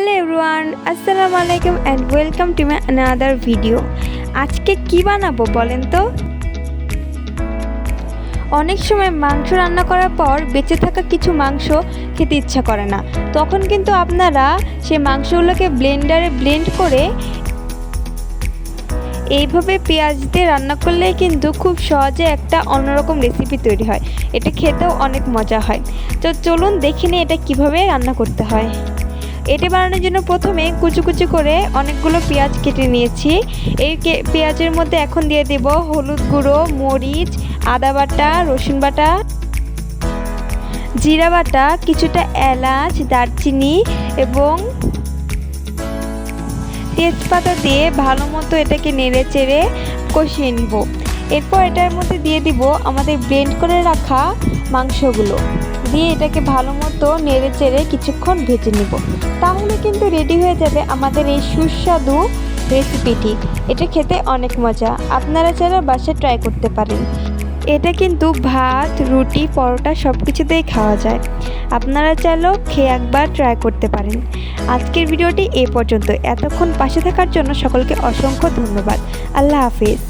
Hello everyone, আসসালামু আলাইকুম and welcome to my another video. আজকে কি বানাবো বলেন তো? অনেক সময় মাংস রান্না করার পর বেঁচে থাকা কিছু মাংস খেতে ইচ্ছা করে না, তখন কিন্তু আপনারা সেই মাংসগুলোকে ব্লেন্ডারে ব্লেন্ড করে এইভাবে পেঁয়াজ দিয়ে রান্না করলেই কিন্তু খুব সহজে একটা অন্যরকম রেসিপি তৈরি হয়। এটা খেতেও অনেক মজা হয়। তো চলুন দেখে নিই এটা কিভাবে রান্না করতে হয়। এটি বানানোর জন্য প্রথমে কুচি কুচি করে অনেকগুলো পেঁয়াজ কেটে নিয়েছি। এই পেঁয়াজের মধ্যে এখন দিয়ে দেব হলুদ গুঁড়ো, মরিচ, আদা বাটা, রসুন বাটা, জিরা বাটা, কিছুটা এলাচ, দারচিনি এবং তেজপাতা দিয়ে ভালো মতো এটাকে নেড়ে চেড়ে কষিয়ে নিব। এরপর এটার মধ্যে দিয়ে দিব আমাদের ব্লেন্ড করে রাখা মাংসগুলো, দিয়ে এটাকে ভালো মতো নেড়ে চেড়ে কিছুক্ষণ ভেজে নিব। তাহলে কিন্তু রেডি হয়ে যাবে আমাদের এই সুস্বাদু রেসিপিটি। এটা খেতে অনেক মজা, আপনারা চাইলে বাসায় ট্রাই করতে পারেন। এটা কিন্তু ভাত, রুটি, পরোটা সব কিছুতেই খাওয়া যায়। আপনারা চাইলেও খেয়ে একবার ট্রাই করতে পারেন। আজকের ভিডিওটি এ পর্যন্ত। এতক্ষণ পাশে থাকার জন্য সকলকে অসংখ্য ধন্যবাদ। আল্লাহ হাফিজ।